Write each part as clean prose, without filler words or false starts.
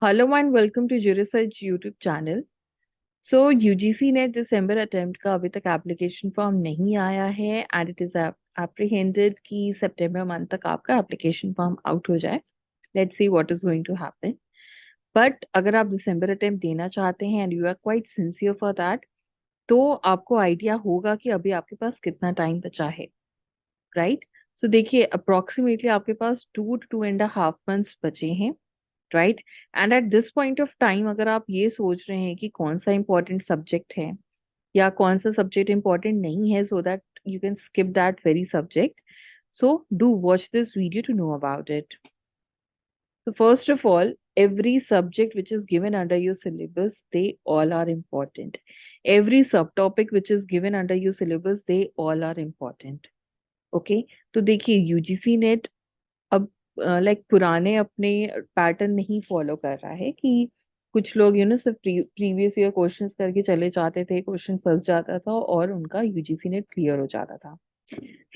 Hello and welcome to Research YouTube channel. So UGC ने दिसंबर attempt का अभी तक एप्लीकेशन फॉर्म नहीं आया है एंड इट इज एप्रीहेंडेड कि सितंबर मंथ तक आपका एप्लीकेशन फॉर्म आउट हो जाए। Let's see what is going to happen. But अगर आप दिसंबर अटेम्प्ट देना चाहते हैं and you are quite sincere for that, तो आपको आइडिया होगा कि अभी आपके पास कितना टाइम बचा है, राइट? सो देखिए, अप्रोक्सीमेटली आपके पास 2 to 2.5 months बचे हैं, right? And at this point of time अगर आप ये सोच रहे हैं कि कौन सा इंपॉर्टेंट सब्जेक्ट है या कौन सा सब्जेक्ट इंपॉर्टेंट नहीं है, so that you can skip that very subject, so do watch this video to know about it. So first of all, every subject which is given under your syllabus, they all are important. Every subtopic which is given under your syllabus, they all are important. Okay? तो देखिए, UGC net अब like पुराने अपने pattern नहीं follow कर रहा है कि कुछ लोग सिर्फ प्रीवियस ईयर क्वेश्चंस करके चले जाते थे, क्वेश्चन फंस जाता था और उनका यूजीसी नेट क्लियर हो जाता था,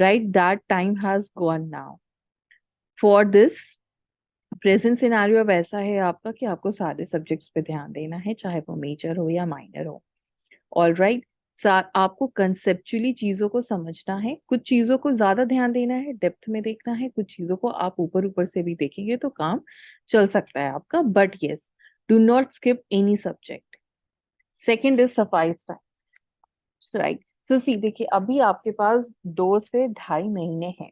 right? That time has gone now. For this present scenario अब ऐसा है आपका कि आपको सारे सब्जेक्ट्स पे ध्यान देना है, चाहे वो मेजर हो या माइनर हो। All right. आपको कंसेप्चुअली चीजों को समझना है, कुछ चीजों को ज्यादा ध्यान देना है, डेप्थ में देखना है, कुछ चीजों को आप ऊपर ऊपर से भी देखेंगे तो काम चल सकता है आपका, but yes, do not skip any subject. Second is suffice time, right? तो सी देखिए, अभी आपके पास 2 से ढाई महीने हैं,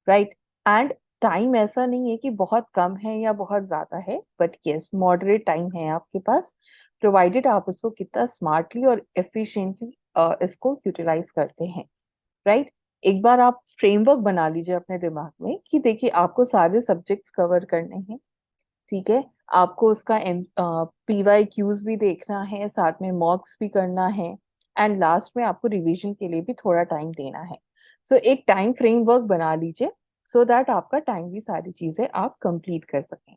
राइट? एंड टाइम ऐसा नहीं है कि बहुत कम है या बहुत ज्यादा है, बट यस, मॉडरेट टाइम है आपके पास, प्रोवाइडेड आप उसको कितना स्मार्टली और एफिशिएंटली इसको यूटिलाइज करते हैं, राइट? एक बार आप फ्रेमवर्क बना लीजिए अपने दिमाग में कि देखिए आपको सारे सब्जेक्ट्स कवर करने हैं, ठीक है? आपको उसका पीवाई क्यूज भी देखना है, साथ में मॉक्स भी करना है, एंड लास्ट में आपको रिवीजन के लिए भी थोड़ा टाइम देना है। सो एक टाइम फ्रेमवर्क बना लीजिए सो दैट आपका टाइम भी सारी चीजें आप कंप्लीट कर सकें।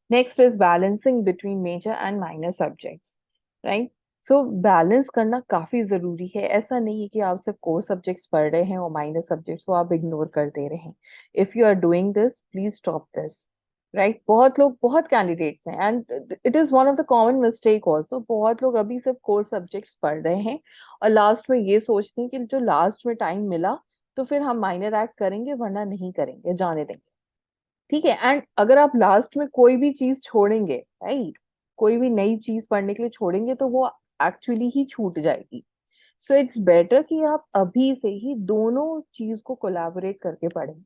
Next is balancing between major and minor subjects, right? So balance करना काफी जरूरी है। ऐसा नहीं है कि आप सिर्फ कोर सब्जेक्ट्स पढ़ रहे हैं और माइनर सब्जेक्ट्स को आप इग्नोर कर दे रहे हैं। If you are doing this, please stop this, right? बहुत लोग, बहुत कैंडिडेट्स हैं and it is one of the common mistake also, बहुत लोग अभी सिर्फ कोर सब्जेक्ट्स पढ़ रहे हैं और लास्ट में ये सोचते हैं कि जो लास्ट में टाइम मिला तो फिर हम माइनर ऐड करेंगे, वरना नहीं करेंगे, जाने देंगे, ठीक है? एंड अगर आप लास्ट में कोई भी चीज छोड़ेंगे, राइट, कोई भी नई चीज पढ़ने के लिए छोड़ेंगे तो वो एक्चुअली ही छूट जाएगी। सो इट्स बेटर कि आप अभी से ही दोनों चीज को कोलैबोरेट करके पढ़ें,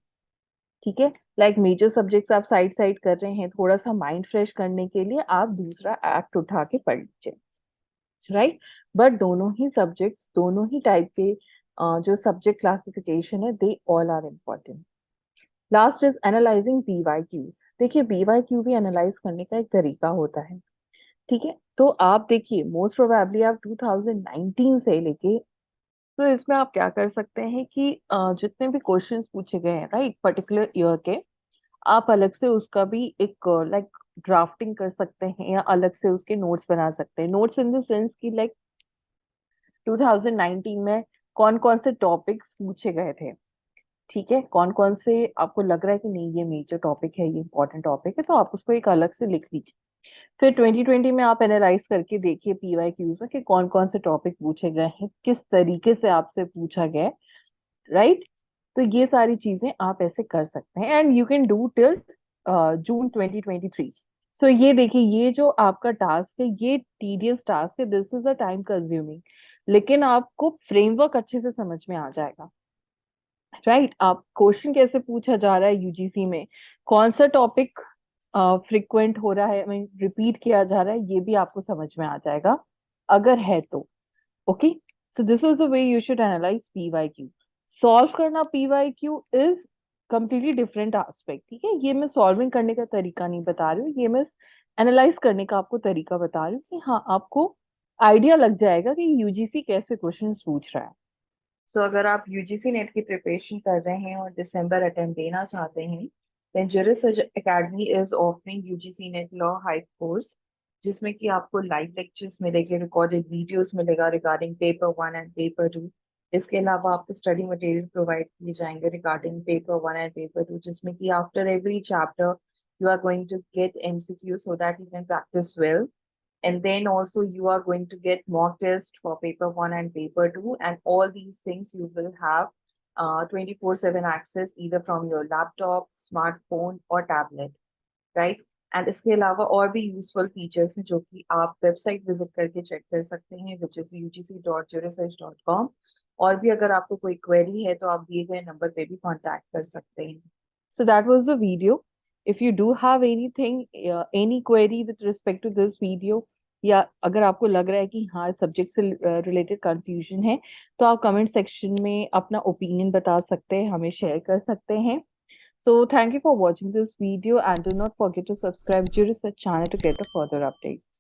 ठीक है? लाइक मेजर सब्जेक्ट्स आप साइड साइड कर रहे हैं, थोड़ा सा माइंड फ्रेश करने के लिए आप दूसरा एक्ट उठा के पढ़ लीजिए, राइट? बट दोनों ही सब्जेक्ट्स, दोनों ही टाइप के जो सब्जेक्ट क्लासिफिकेशन है, they all are important. Last is analysing BYQs. देखिए, बीवाईक्यू भी एनालाइज करने का एक तरीका होता है, ठीक है? तो आप देखिए, मोस्ट प्रोबेबली आप 2019 से लेके, तो इसमें आप क्या कर सकते हैं कि जितने भी क्वेश्चंस पूछे गए हैं, राइट, पर्टिकुलर ईयर के, आप अलग से उसका भी एक लाइक ड्राफ्टिंग कर सकते हैं या अलग से उसके नोट्स बना सकते हैं। नोट्स इन द सेंस कि लाइक 2019 में कौन कौन से टॉपिक्स पूछे गए थे, ठीक है? कौन कौन से आपको लग रहा है कि नहीं ये मेजर टॉपिक है, ये इंपॉर्टेंट टॉपिक है, तो आप उसको एक अलग से लिख लीजिए। फिर 2020 में आप एनालाइज करके देखिए पीवाई क्यूज में कि कौन कौन से टॉपिक पूछे गए हैं, किस तरीके से आपसे पूछा गया है, राइट? तो ये सारी चीजें आप ऐसे कर सकते हैं and you can do till June 2023। सो ये देखिए, ये जो आपका टास्क है, ये टीडियस टास्क है, this is a time consuming, लेकिन आपको फ्रेमवर्क अच्छे से समझ में आ जाएगा, राइट? आप क्वेश्चन कैसे पूछा जा रहा है यूजीसी में, कौन सा टॉपिक फ्रिक्वेंट हो रहा है, मीन रिपीट किया जा रहा है, ये भी आपको समझ में आ जाएगा अगर है तो। Okay, so this is the way you should analyse PYQ. Solve करना PYQ is completely different aspect, ठीक है? ये मैं सॉल्विंग करने का तरीका नहीं बता रही हूँ, ये मैं एनालाइज करने का आपको तरीका बता रही हूँ कि हाँ, आपको आइडिया लग जाएगा कि यूजीसी कैसे क्वेश्चन पूछ रहा है। सो अगर आप यूजीसी नेट की प्रिपरेशन कर रहे हैं और दिसंबर अटेम्प्ट देना चाहते हैं, then Juris academy is offering UGC NET law height course, जिसमें कि आपको लाइव लेक्चर्स मिलेंगे, रिकॉर्डेड वीडियोस मिलेगा रिगार्डिंग पेपर 1 एंड पेपर 2। इसके अलावा आपको स्टडी मटेरियल प्रोवाइड किए जाएंगे रिगार्डिंग पेपर 1 एंड पेपर 2, जिसमें कि after every chapter You are going to get MCQ so that you can practice well. And then also you are going to get mock test for paper 1 and paper 2, and all these things you will have 24/7 access either from your laptop, smartphone or tablet, right. And इसके अलावा और भी useful features हैं जो कि आप website visit करके check कर सकते हैं, विच इज ugc.georesearch.com। और भी अगर आपको कोई क्वेरी है तो आप दिए गए नंबर पे भी कांटेक्ट कर सकते हैं। So that was the video. If you do have anything, any query with respect to this video, या अगर आपको लग रहा है कि हाँ सब्जेक्ट से रिलेटेड कंफ्यूजन है, तो आप कमेंट सेक्शन में अपना ओपिनियन बता सकते हैं, हमें शेयर कर सकते हैं। So thank you for watching this video, and do not forget to subscribe to Research channel to get the further updates.